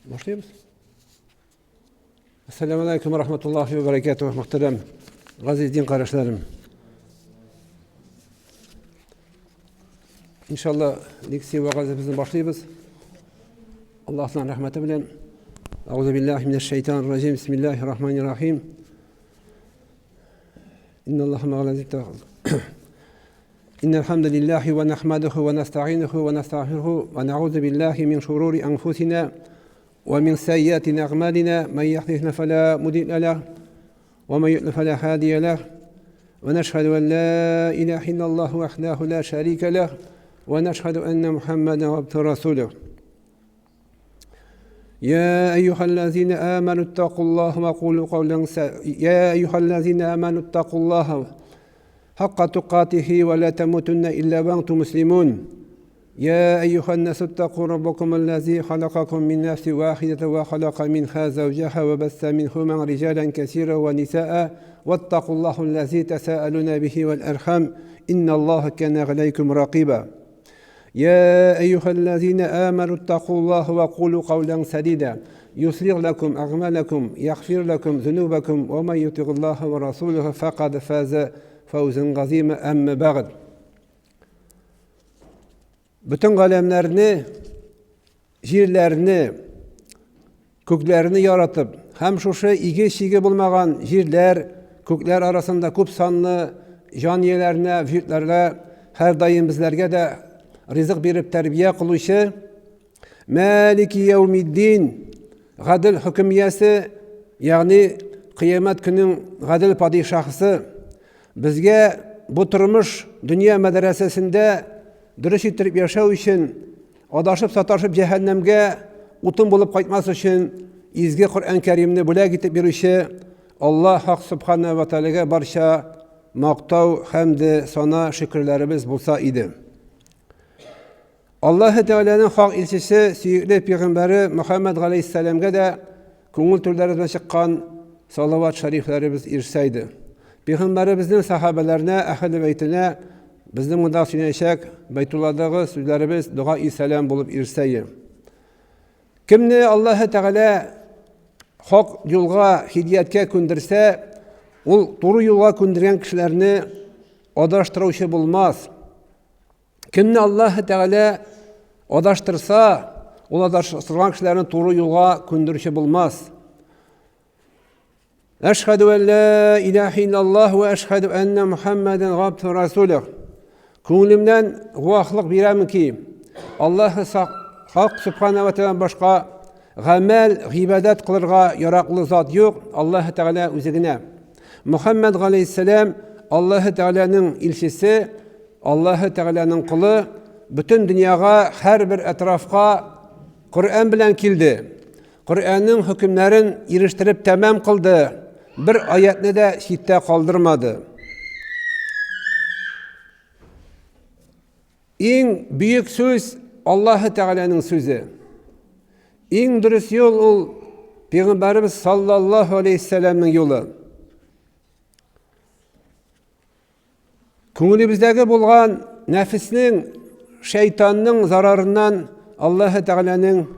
Başlayalım. Esselamu Aleyküm ve Rahmetullahi ve Berekatuhu. Muhterem Gaziz din kardeşlerim. İnşallah liksi ve gazimizden başlayacağız. Allah'tan rahmeti bilen. Euzubillahimineşşeytanirracim. Bismillahirrahmanirrahim. İnnallâhe ma'al zikr. İnnel hamdelellahi ve nahmaduhu ve nesta'inuhu ve nestağfiruhu ve na'ûzu billahi min şurûri enfusina ve min seyyiâti a'mâlina. Men yahdihna felâ mudille leh ve men yudlil felâ hâdiye leh. Ve neşhedü en lâ ilâhe illallah vahdehu lâ şerîke leh ve neşhedü enne Muhammeden abduhu ve resûluh. يا أيها الذين آمنوا اتقوا الله وقولوا قولا يا أيها الذين آمنوا اتقوا الله حق تقاته ولا تموتن إلا وأنتم مسلمون يا أيها الناس اتقوا ربكم الذي خلقكم من نفس واحدة وخلق منها زوجها وبث منهما رجالا كثيرا ونساء واتقوا الله الذي تساءلون به والأرحام إن الله كان عليكم رقيبا يا أيها الذين آمنوا اتقوا الله وقولوا قولا سديدا يصلح لكم أعمالكم يغفر لكم ذنوبكم ومن يطع الله ورسوله فقد فاز فوزا عظيما أما بعد. Bütün alemlerini, jirlerini, köklerini yaratıp, hem şuşu igi bulmagan jirler, kökler arasında köp sanlı caniyelerine, vücutlarına, her daim bizlerge de rızık berip terbiye kılışı, Maliki yevmiddin, gadil hükümiyesi, yani kıyamet günün gadil padişahısı, bizge bu turmuş dünya medresesinde dürüst ettirip yaşaw için, adaşıp sataşıp cehennemge utun bulup kaytması için izgi Kur'an-ı Kerim'ni bula gitip birişi, Allah Hak Subhanahu ve Teala'ga barşa maqtav, hamd, sana şükürlerimiz bulsa idi. Allah Teala'nın hak elçisi, süyükli Peygamberi Muhammed Aleyhisselam'a da köngül türlerinden çıkan salavat şeriflerimiz irseydi. Peygamberimizin sahabelerine, ehl-i beytine, bizden müdafine eşek, Beytullah'daki sözlerimiz dua-i selam bulup irseyi. Kimni Allah Teala hak yolga, hidayetke kundirse, ol doğru yolga kundirgen kişilerini adaştırışı bulmaz. Kimni Allah Teala adaştırsa, ol adaştırgan kişilerini doğru yolga kundirişi bulmaz. Eşhedü en la ilahe illallah ve eşhedü enne Muhammeden abduhu ve resûluh. Könglimden guahlık birem ki Allah Hak Subhanahu ve Teala başka gamel, ibadet kılırga yaraklı zat yok. Allah Teala üzerine. Muhammed Aleyhisselam Allah Teala'nın ilçisi, Allah Teala'nın kulu, bütün dünyaya, her bir etrafka Kur'an bilen kildi. Kur'an'ın hükümlerin iriştirip tamam kıldı. Bir ayetini de şitte kaldırmadı. En büyük söz Allah Teala'nın sözü. En dürüst yol ol Peygamberimiz sallallahu aleyhi ve sellem'in yolu. Köngülümüzdeki bulgan nefisinin, şeytanın zararından Allah Teala'nın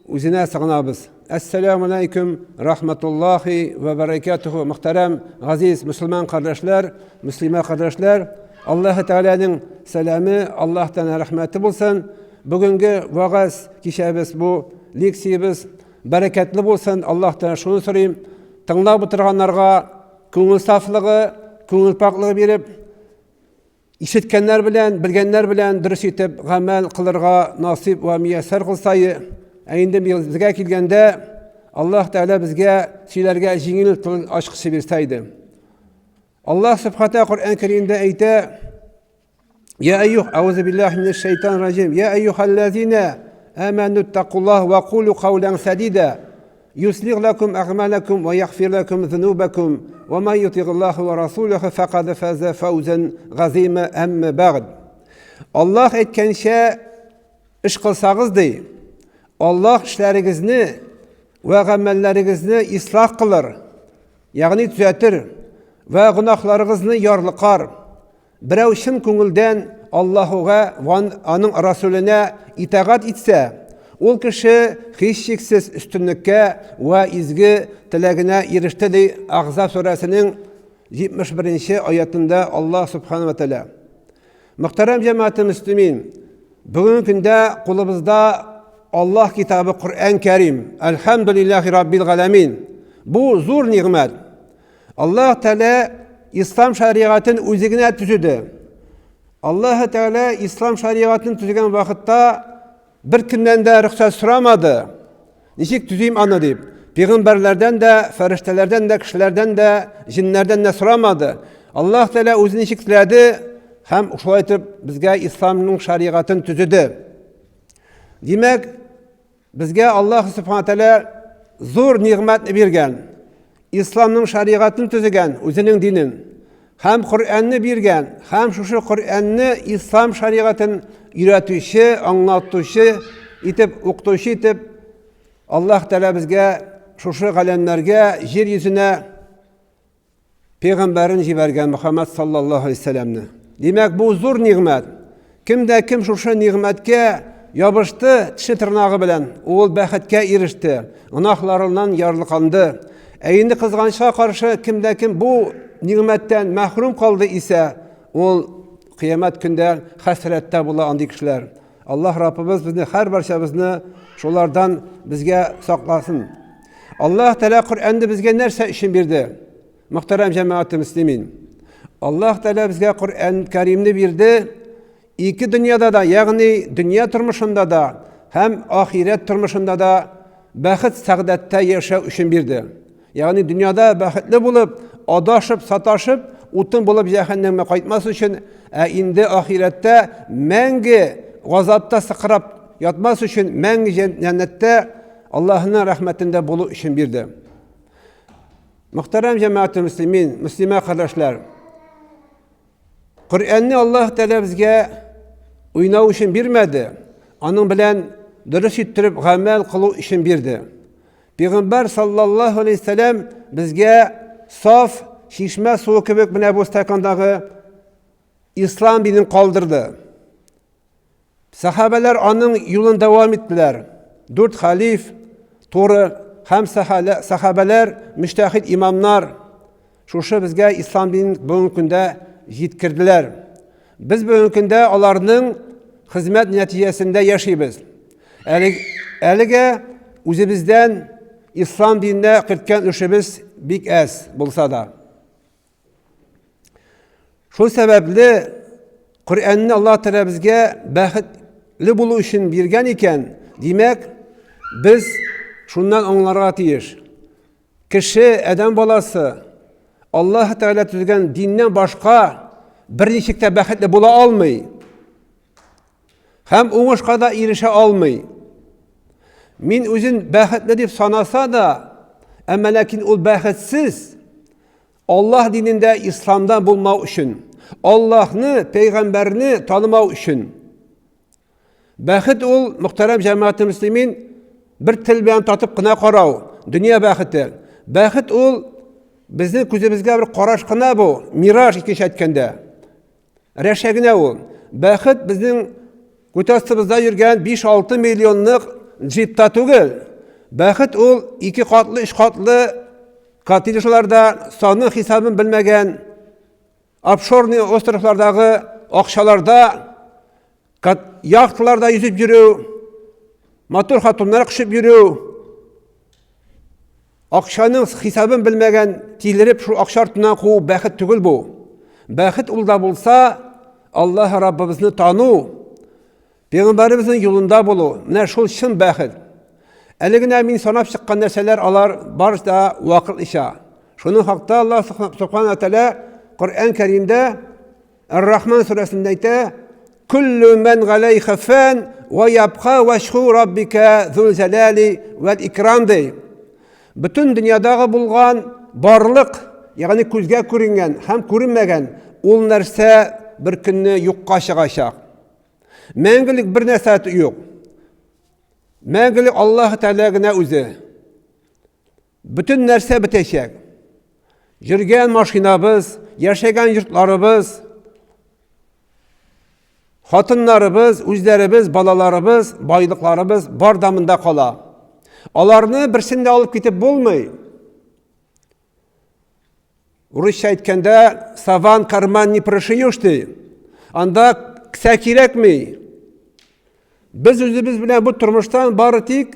üzerine sığınabız. Esselamu Aleyküm Rahmetullahi ve Berekatuhu. Muhterem, aziz Müslüman kardeşler, Müslüman kardeşler, Allah Teala'nın selamı, Allah'tan rahmeti bulsun. Bugünkü vaaz kişimiz bu, leksiyimiz bereketli bulsun. Allah'tan şunu sorayım. Tınlap oturganlarga köngül saflığı, köngül paklığı berip, işitkenler bilen, bilgenler bilen dürüst etip gamel kılırga nasip ve müyesser kılsayı, endi bizge kelgende Allah Teala bizge şeylerge jingil aşkısı berseydi. Allah Subhanahu Kur'an-ı Kerim'de ayette: Ya eyyuhallazine Ya eyyuhallazine amenu ittakullah ve kulu kavlen sadida yuslih lakum a'malakum ve yaghfir lakum zunubakum ve men yuti'illah ve rasuluhu faqad faza fawzan azima amma ba'd. Allah etkenşe iş kılsağız dey. Allah işlerinizni ve amellerinizni ıslah kılır. Yani düzeltir ve günahlarınızı yarlıkar. Birey şın köngülden Allah'a ve onun Resulüne itaat etse, ул кеше һичшиксез üstünlükкә ва изге теләгенә иреште ди Ахзаб сүрәсенең 71-нче аятында Аллаһ Субханаһу ва Тааля. Мөхтәрәм җәмәгать мөслимин, бүгенге көндә кулыбызда Аллаһ китабы Qur'an Кәрим. Әлхәмдүлиллаһи раббил галәмин. Бу зур ниғмәт. Аллаһ Тәгалә ислам шариғатын үзе генә төзеде. Аллаһ Тәгалә ислам шариғатын төзегән вакытта бер кемнән дә рөхсәт сорамады. Ничек төзим аны дип. Пәйгамбәрләрдән дә, фәрештәләрдән дә, кешеләрдән дә, җиннәрдән дә сорамады. Аллаһ Тәгалә үзе ничек теләде һәм шулай итеп безгә исламның шариғатын төзеде. Димәк, безгә Аллаһ Субханаһу Тәгалә зур ниғмәтне биргән. Исламның шариғатын төзегән, үзенең динен. Һәм Qur'анны биргән, һәм шушы Qur'анны ислам шариғатын өйрәтүче, аңлатучы итеп, укытучы итеп Аллаһ Тәгалә безгә шушы галәмнәргә, җир йөзенә пәйгамбәрен җибәргән Мөхәммәд саллаллаһу алейһи вәсәлләмне. Димәк, бу зур ниғмәт. Кемдә кем шушы ниғмәткә ябышты, теше тырнагы белән, ул бәхеткә иреште, гынахларыннан ярлыканды. Инде кызганычка каршы кемдә кем бу ниғмәттән мәхрүм калды исә, ул кыямәт көндә хәсрәттә була андый кешеләр. Аллаһ Раббыбыз безне һәр барчабызны шулардан безгә сакласын. Аллаһ Тәгалә Qur'анны безгә нәрсә өчен бирде? Мөхтәрәм җәмәгать мөслимин. Аллаһ Тәгалә безгә Qur'ан Кәримне бирде. Ике дөньяда да, ягъни дөнья тормышында да һәм ахирет тормышында да бәхет сәгъдәттә яшәү өчен бирде. Ягъни дөньяда бәхетле булып, адашып, саташып, утын булып җәһәннәмгә кайтмас өчен, инде ахирәттә мәңге газапта сыкрап ятмас өчен, мәңге җәннәттә Аллаһның рәхмәтендә булу өчен бирде. Мөхтәрәм җәмәгать мөслимин, мөслимә кардәшләр, Qur'anны Аллаһ Тәгалә безгә уйнау өчен бирмәде, аның белән дөрес иттереп гамәл кылу өчен бирде. Пәйгамбәр саллаллаһу алейһи ва сәллям безгә саф шишмә суы кебек менә бу стакандагы ислам динен калдырды. Сахабалар аның юлын дәвам иттеләр. 4 халиф, туры һәм сахабалар, мөҗтәһид имамнар шушы безгә ислам динен бүгенге көндә җиткерделәр. Без бүгенге көндә аларның хезмәт нәтиҗәсендә яшибез. Әлегә үзебездән ислам диненә киткән өлешебез бик әз булса да. Шул сәбәпле Qur'анны Аллаһ Тәгалә безгә бәхетле булу өчен биргән икән. Димәк, без шуннан аңларга тиеш. Кеше, адәм баласы Аллаһ Тәгалә төзегән диннән башка берничек тә бәхетле була алмый. Һәм уңышка да ирешә алмый. Мин үзен бәхетле дип санаса да, әмма ләкин ул бәхетсез Аллаһ динендә, исламда булмау өчен, Аллаһны, пәйгамбәрне танымау өчен. Бәхет ул, мөхтәрәм җәмәгать мөслимин, бер тел белән татып кына карау, дөнья бәхете. Бәхет ул безнең күзебезгә бер караш кына бу, мираж икенче әйткәндә. Рәшәгенә ул. Бәхет безнең күтәстебездә йөргән 5-6 миллионлык джипта түгел. Бәхет ул 2 катлы, 3 катлы коттеджларда саны хисабын белмәгән офшорный островлардагы акчаларда, яхталарда yüzеп йөрү, матур хатыннар кышып йөрү, акчаның хисабын белмәгән тилереп шул акча артыннан куу бәхет түгел бу. Бәхет ул да булса, Аллаһ Раббыбызны тану, Пәйгамбәребезнең юлында булу, менә шул чын бәхет. Әле генә мин санап чыккан нәрсәләр алар барысы да вакытлыча. Шуның хакта Аллаһ Субханаһу ва Тааля Qur'an Кәримдә Ар-Рахман сүрәсендә әйтә: "Куллу ман галайха фан ва ябқа вajhu раббика зул җалали вал икрам" ди. Бүтән дөньядагы булган барлык, ягъни күзгә күренгән һәм күренмәгән ул нәрсә бер көнне юкка чыгачак. Мәңгелек бер нәрсә юк. Мәңгелек Аллаһ Тәгалә генә үзе. Бүтән нәрсә бетәчәк. Йөргән машинабыз, яшәгән йортларыбыз, Хатыннарыбыз, үзләребез, балаларыбыз, байлыкларыбыз бар дамында кала. Аларны берсен дә алып китеп булмый. Урысча әйткәндә, саван карман не прошиешь ди. Анда кисә кирәкми. Без үзебез белән бу тормыштан бары тик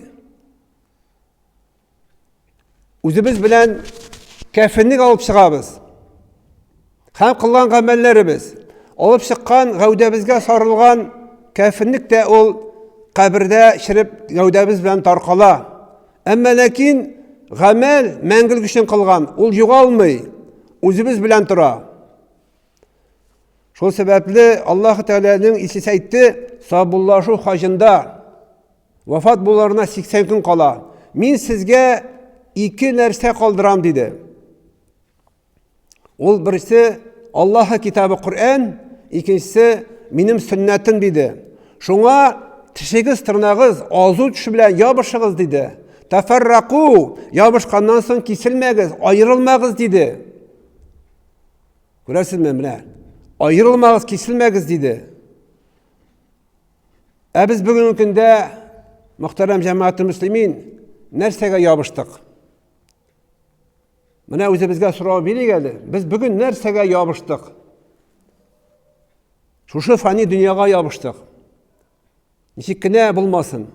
үзебез белән кәфенлек алып чыгабыз. Һәм кылган гамәлләребез, алып чыккан гәүдәбезгә сарылган кәфенлек тә ул кабердә чиреп гәүдәбез белән таркала. Әмма ләкин гамәл мәңгелек өчен кылган, ул югалмый, үзебез белән тора. Шул сәбәпле Аллаһ Тәгаләнең Исәс әйтте, сабуллашу хаҗында вафат буларына 80 көн кала. Мин сезгә 2 нәрсә калдырам диде. Ул берсе Аллаһ китабы Коръән, икенчесе минем сөннәтем диде. Шуңа тишегез, тырнагыз азу төше белән ябышыгыз диде. Тафаррaqu, ябышканнан соң киселмәгез, аерылмагыз диде. Күрәсезме менә? Аерылмагыз, киселмәгез диде. Без бүгенге көндә, мөхтәрәм җәмәгать мөслимин, нәрсәгә ябыштык? Менә үзебезгә сорау бирик әле. Без бүген нәрсәгә ябыштык? Шушы фани дөньяга ябыштык. Ничек кенә булмасын.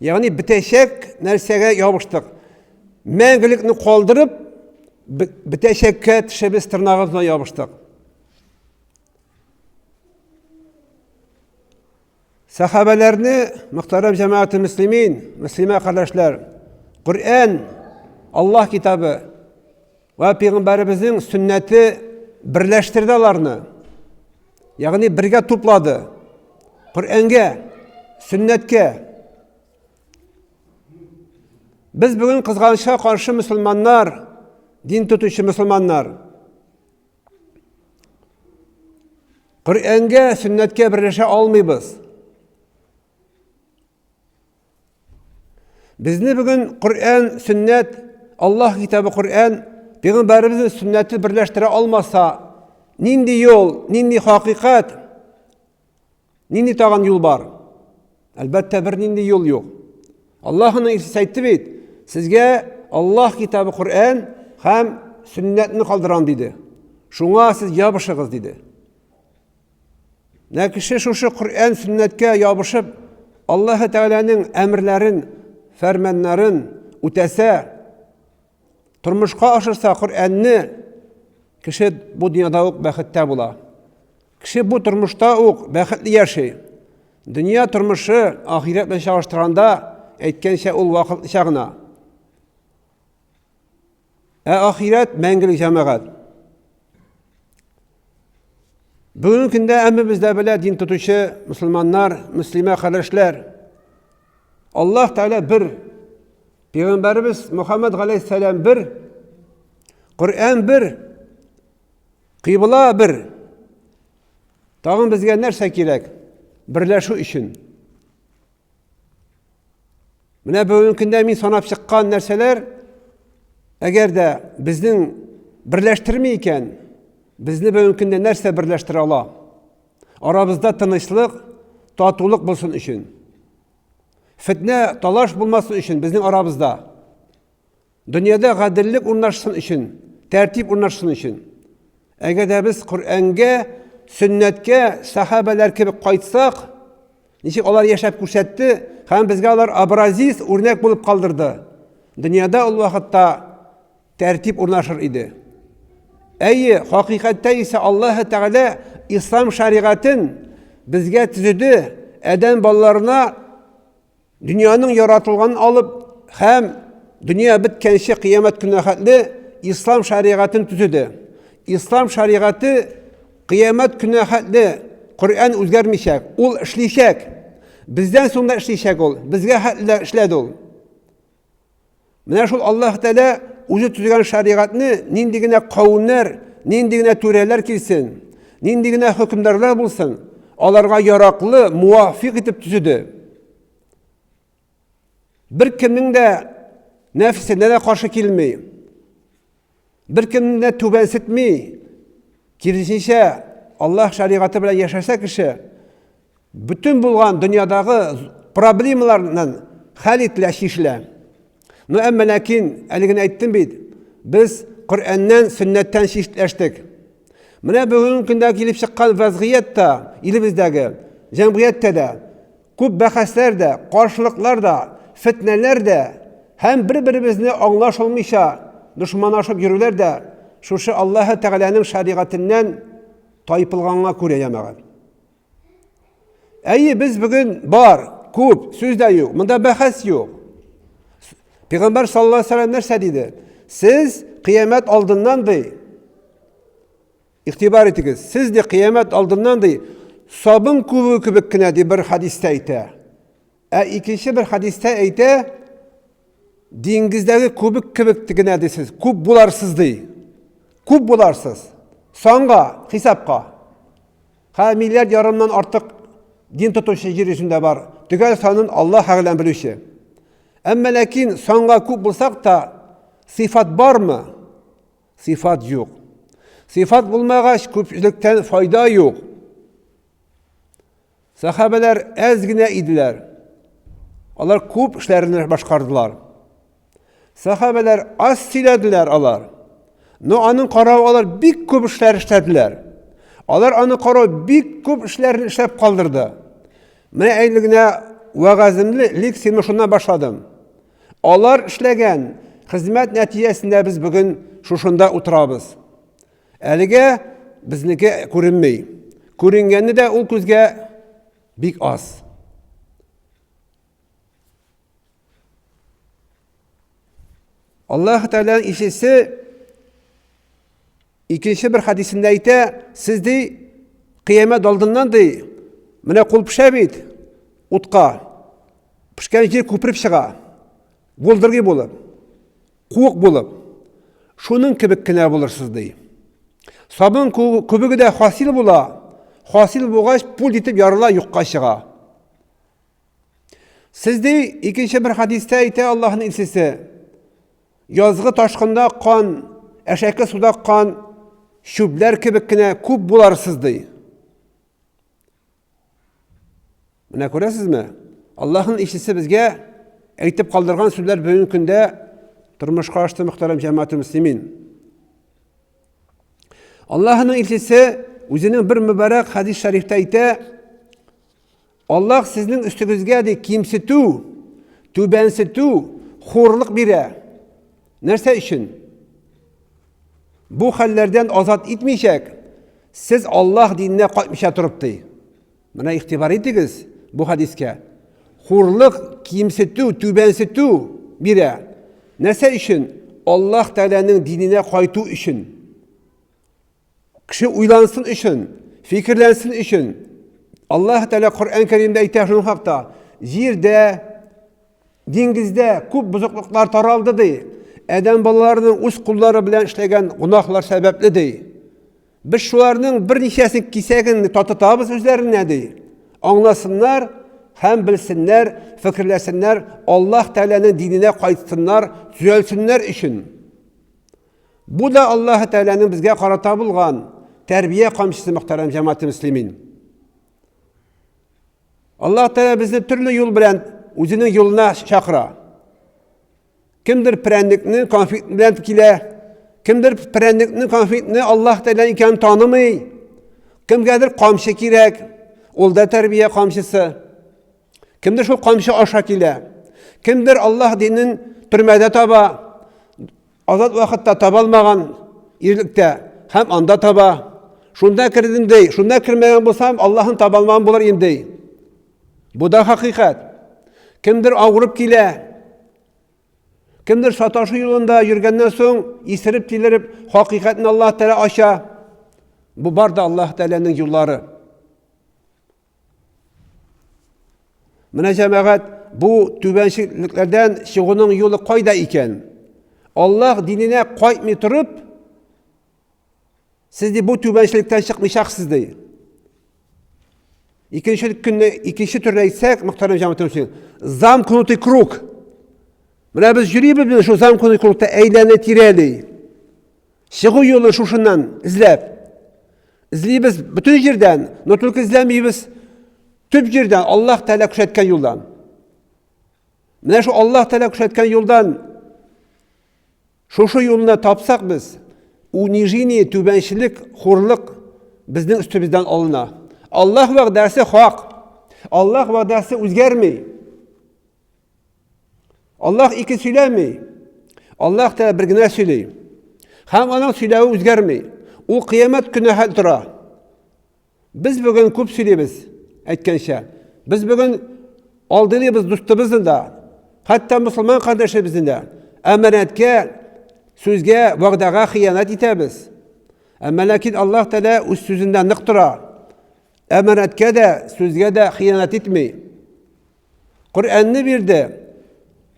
Ягъни бетәчәк нәрсәгә ябыштык. Мәңгелекне калдырып, бетәчәккә тишебез, тырнагыбыз белән ябыштык. Сахабаларны, мөхтәрәм җәмәгать мөслимин, мөслимә кардәшләр, Коръән, Аллаһ китабы ва Пәйгамбәребезнең сөннәте берләштерде аларны. Ягъни бергә туплады. Коръәнгә, сөннәткә. Без бүген кызганычка каршы мөселманнар, дин тотучы мөселманнар, Коръәнгә, сөннәткә берләшә алмыйбыз. Безне бүген Коръән, сөннәт, Аллаһ китабы Коръән, Пәйгамбәребезнең сөннәте берләштерә алмаса, нинди юл, нинди хакыйкать, нинди тагын юл бар? Әлбәттә бер нинди юл юк. Аллаһның Исәс әйтте бит, сезгә Аллаһ китабы Коръән һәм сөннәтне калдырам диде. Шуңа сез ябышыгыз диде. Нә кеше шушы Коръән, сөннәткә ябышып, Аллаһ Тәгаләнең әмерләрен, фәрманнарын үтәсә, тормышка ашырса Коръәнне, кеше бу дөньяда ук бәхеттә була. Кеше бу тормышта ук бәхетле яши. Дөнья тормышы ахирет белән чагыштырганда әйткәнчә ул вакытлыча гына. Ахирет мәңгелек җәмәгать. Бүгенге көндә әммәбездә белә дин тотучы мөселманнар, мөслимә кардәшләр, Аллаһ Тәгалә бер, Пәйгамбәребез Мөхәммәд галәйһиссәлам бер, Коръән бер, кыйбла бер. Тагын безгә нәрсә кирәк? Берләшү өчен. Менә бүгенге көндә мин санап чыккан нәрсәләр, әгәр дә безнең берләштерми икән, безне бүгенге көндә нәрсә берләштерә ала? Арабызда тынычлык, татулык булсын өчен. Фитнә, талаш булмасын өчен безнең арабызда. Дөньяда гаделлек урнашсын өчен, тәртип урнашсын өчен. Әгәр дә без Коръәнгә, сөннәткә, сахабалар кебек кайтсак, ничек алар яшәп күрсәтте, һәм безгә алар образис, үрнәк булып калдырды. Дөньяда ул вакытта тәртип урнашыр иде. Әйе, хакыйкатьтә исә Аллаһ Тәгалә ислам шәригатын безгә төзеде, адәм балаларына дөньяның яратылганын алып, һәм дөнья биткәнче кыямәт көненә хәтле ислам шәригатын төзеде. Ислам шәригаты кыямәт көненә хәтле Коръән үзгәрмичәк, ул эшличәк. Бездән соң да эшличәк ул, безгә хәтле эшләде ул. Менә шул Аллаһ Тәгалә үзе төзегән шәригатны нинди генә кавымнар, нинди генә түрәләр килсен, нинди генә хөкемдарлар булсын, аларга яраклы, муафиq итеп төзеде. Бер кемнең дә нәфсенә дә каршы килми, бер кемне дә түбәнсетми, киресенчә Аллаһ шәригаты белән яшәсә кеше, Bütün bulgan dünyadagı problemlardan hal etilä, şişilä. No ämmä lakin, äligini aýtdym bit, biz Kur'andan, sünnetten şişleştik. Mine bugün günde gelip çıkan vaziyette, ilimizdeki, cemiyette de, köp bahaslarda, karşılıklarda, fitnelerde, hem birbirimizni anlaşılmışa, düşmanlaşıp yürürler de, şu Allah Teala'nın şeriatinden taypılganına köreyemez. Eyi biz bugün var, köp, sözde yok, bunda bahas yok. Peygamber sallallahu aleyhi ve sellem nerse dedi? Siz kıyamet aldığından değil, İhtibar etiniz. Siz de kıyamet aldığından değil, sabun kubu kübükkine de bir hadiste ayte. İkinci bir hadiste ayte, dengizdeki kubuk kübükkine de siz, kub bularsız değil. Kub bularsız. Sonra, hesapka. Milyar yarımdan artık din tutuşu jirisinde var. Tükel sanın Allah hağılan bilişi. Ama lakin sonra kub bulsak da sıfat var mı? Sıfat yok. Sıfat bulmagaç köpçülükten fayda yok. Sahabeler ezgine idiler. Onlar köp işlerini başkardılar. Sahabeler az silediler alar. No anın karağı alar bik köp işler işlediler. Alar anın karağı bik köp işlerini işlep kaldırdı. Mene eyligine vagazimlik seni şundan başladım. Alar işlegen hizmet neticesinde biz bugün şuşunda oturabız. Əlige bizniki görünmey. Görüngenini de ol közge bik az. Allah Teala'nın işisi ikinci bir hadisinde ayte, siz de kıyamet aldığından da mine kul pişebit, utqa, pişken jir köpürüp çığa, buldırgı bulup, kuğuk bulup, şunun kibikine bulursunuz deyim. Sabun kübüğü de hasil bula. Hasil buğaç pul ditip yarıla yukka çığa. Sizde ikinci bir hadiste ayte Allah'ın ilsisi. Yazgı taşkında kan, eşeki suda kan, şübler kibikine küp bularsız dey. Buna görəsiz mi? Allah'ın ilsisi bizge aytip kaldırgan sözler bugün günde turmuşqa açtı muhterem cemaat-i müslimin. Allah'ın ilçesi özünün bir mübarek hadis-i şerifte ayte, Allah sizin üstünüzge de kimsitu, tübensitu, hurluk bire. Nerse için? Bu hallerden azat etmeyecek. Siz Allah dinine kalkmışa turuptu. Buna ihtibar ettiniz bu hadiske. Hurluk, kimsitu, tübensitu bire. Nerse için? Allah Teala'nın dinine kaytu için. Kişi uylansın için, fikirlensin için. Allah Teala Kur'an-ı Kerim'de aytışın hakta. Jirde, dengizde köp buzukluklar taraldı dey. Adam balalarının üst kulları bilen işlegen günahlar sebepli dey. Biz şularının bir neçesini kisegini tatıtabız üzerine dey. Anlasınlar, hem bilsinler, fikirlesinler, Allah Teala'nın dinine kayıtsınlar, düzelsinler için. Bu da Allah Teala'nın bizge karata bulgan terbiye kamçısı muhterem cemaat-i müslimin. Allah Teala bizni türlü yol bilen özünün yoluna çakıra. Kimdir prendikni konfliktini kile, kimdir prendikni konfliktini Allah Teala iken tanımay, kimgedir kamçı kirek, olda terbiye kamçısı, kimdir şu kamçı aşa kile, kimdir Allah dininin türmede taba, azat vakitte tabalmagan irlikte, hem anda taba, şunda kirdim dey, şunda kirmeyen bulsam Allah'ın tabalmağın bular dey. Bu da hakikat. Kimdir ağırıp kile, kimdir sataşı yolunda yürgenden son isirip tilirip hakikatin Allah Teala aşağı. Bu bar da Allah Teala'nın yolları. Mine cemaat bu tübenşikliklerden şiğunun yolu koyda iken, Allah dinine koymayı turup, siz de bu tübenşilikten çıkmayacaksınız değil. İkinci türüne gitsek, muhterem cemaat-i müslimin, zam kunutu kruk. Mine biz yürüyüp şu zam kunutu krukta eylene tireli. Şiğu yolu şuşundan izleyip biz bütün yerden, notuluk izlemeyiz, Tüp yerden Allah Teala kuşatkan yoldan. Mine şu Allah Teala kuşatkan yoldan şu yoluna tapsak biz, unijini, tübenşilik, hurluk bizden üstümüzden alına. Allah vəqdəsi hak. Allah vəqdəsi özgermey. Allah iki söylemey. Allah Teala bir güne söyley. Hem onun söylevi özgermey. O kıyamet günü hal tura. Biz bugün köp söyleybiz. Etkenşe. Biz bugün aldığımız dostumuzun da, hatta Müslüman kardeşimizin de emanetke, sözge, vaqdaga hıyanet etemiz. Ama lakin Allah Teala öz sözünden nıktıra. Emanetke de, sözge de hıyanet etmeyi. Kur'an'ını birdi,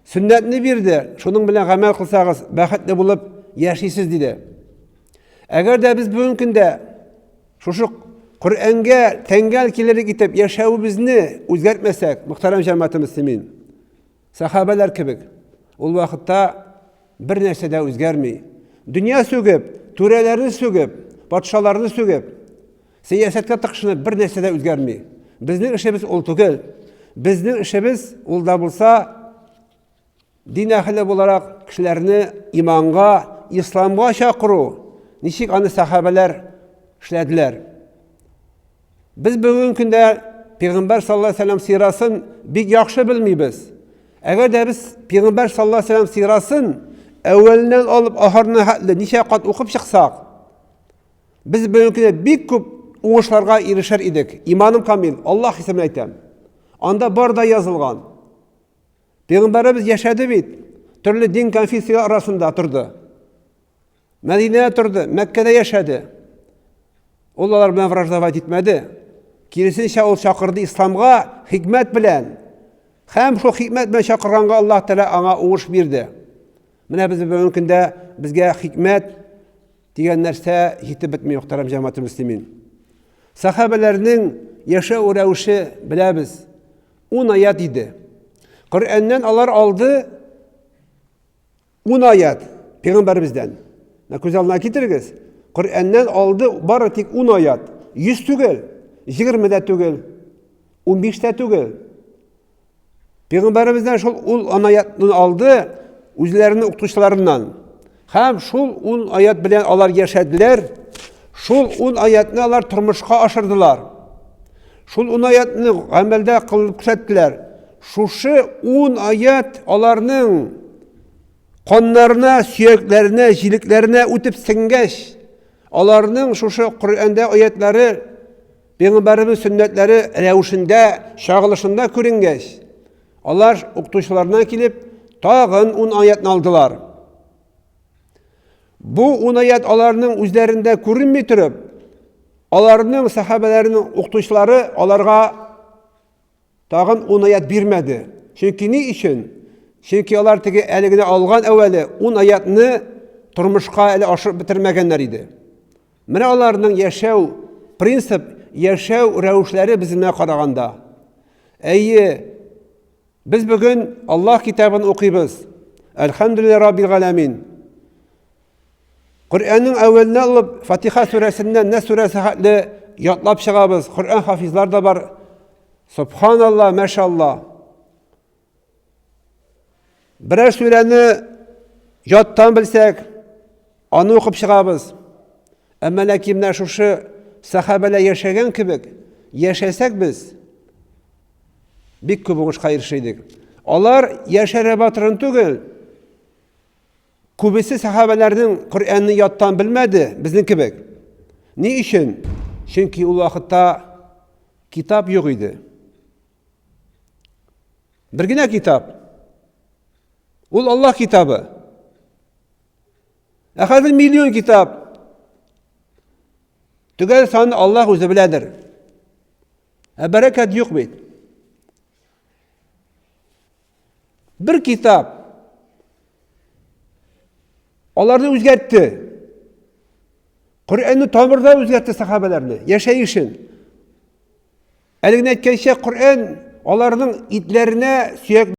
sünnetini birdi. Şunun bilen amel kılsağız, bəxtli bulup yaşaysız dedi. Eğer de biz bugünkünde şu Kur'an'a tengel kileri gitip yaşayımızı özgertmesek, muhterem cemaat-i müslimin, sahabeler gibi, o vakitte bir nersede özgermeyi. Dünya sögüp, türelerini sögüp, patşalarını sögüp, siyasetka tıkışını bir nersede özgermeyi. Bizning işimiz ol tugul. Bizning işimiz ol da bulsa, din ahli olarak kişilerini imanga, İslam'a çakırı, nişik anı sahabeler işlediler. Biz bugünkünde Peygamber sallallahu aleyhi ve sellem sirasını bir yaxşı bilmeyiz. Eğer de biz Peygamber sallallahu aleyhi ve sellem sirasını evvelinden alıp ahırına hatlı nişe kat okup çıksak, biz bugünkünde bir küp uğuşlarga erişer idik. İmanım kamil, Allah ismini aytam. Anda barda yazılgan. Peygamberimiz yaşadı bit. Türlü din konfesiya arasında durdu. Medine'de durdu, Mekke'de yaşadı. Onlar bilen vrajdavat etmedi. Kirisinçe ol çakırdı İslam'a hikmet bilen. Hem şu hikmet bilen çakırganға Allah Teala ana uğuş birdi. Mine bizi bugünkünde bizge hikmet diyen nerse hitip bitmiyor muhterem cemaat-i müslimin. Sahabelerinin yaşa uğraşı bilemiz. 10 ayet idi. Kur'an'dan Allah aldı 10 ayet Peygamberimizden. Ne güzel getiririz. Kur'an'dan aldı bari tek 10 ayet. 100 tügül, 20'de tügül, 15'te tügül. Peygamberimizden şu 10 ayetini aldı, özlerinin okutuşlarından. Hem şu 10 ayet bilen alar yaşadılar, şu 10 ayetini alar turmuşka aşırdılar. Şu 10 ayetini amelde kılıp küsettiler. Şu 10 ayet alarının kanlarına, süyeklerine, jiliklerine ötüp singeç. Alarının şu Kur'an'da ayetleri, Peygamberimiz sünnetleri revuşinde, şağılışında körüngeç. Onlar okutuşlarına kilip tağın 10 ayetini aldılar. Bu 10 ayet alarının üzerinde körünmey turib, alarının sahabelerinin okutuşları alarga tağın 10 ayet birmedi. Çünkü ne için? Çünkü onlar teki eligine algan evveli 10 ayetini turmuşka eli aşırıp bitirmegenler idi. Mine onlarının yaşav prinsip, yaşav revuşları bizimle qaraganda. Biz bugün Allah kitabını okuyuz. Elhamdülillah Rabbil Alemin. Kur'an'ın evveline alıp Fatiha suresinden ne suresi hatlı yatlap çıkabız. Kur'an hafizler de var. Subhanallah, maşallah. Birer sureni yattan bilsek, onu okup çıkabız. Ama lakin şu sahabeler yaşayan gibi yaşasak biz bir kübüğüş erişeydik. Onlar yaşara batırın tügül. Kubisi sahabelerinin Kur'an'ını yattan bilmedi bizden gibi. Ne için? Çünkü o vakitte kitap yok idi. Bir yine kitap. O Allah kitabı. Ehadil milyon kitap. Tügel sanı Allah özü biledir. Bereket yok beyt. Bir kitap. Onları özgertti. Kur'an'ı tamirde özgertti sahabelerini. Yaşayışın. Eline etken şey Kur'an onların itlerine sürekli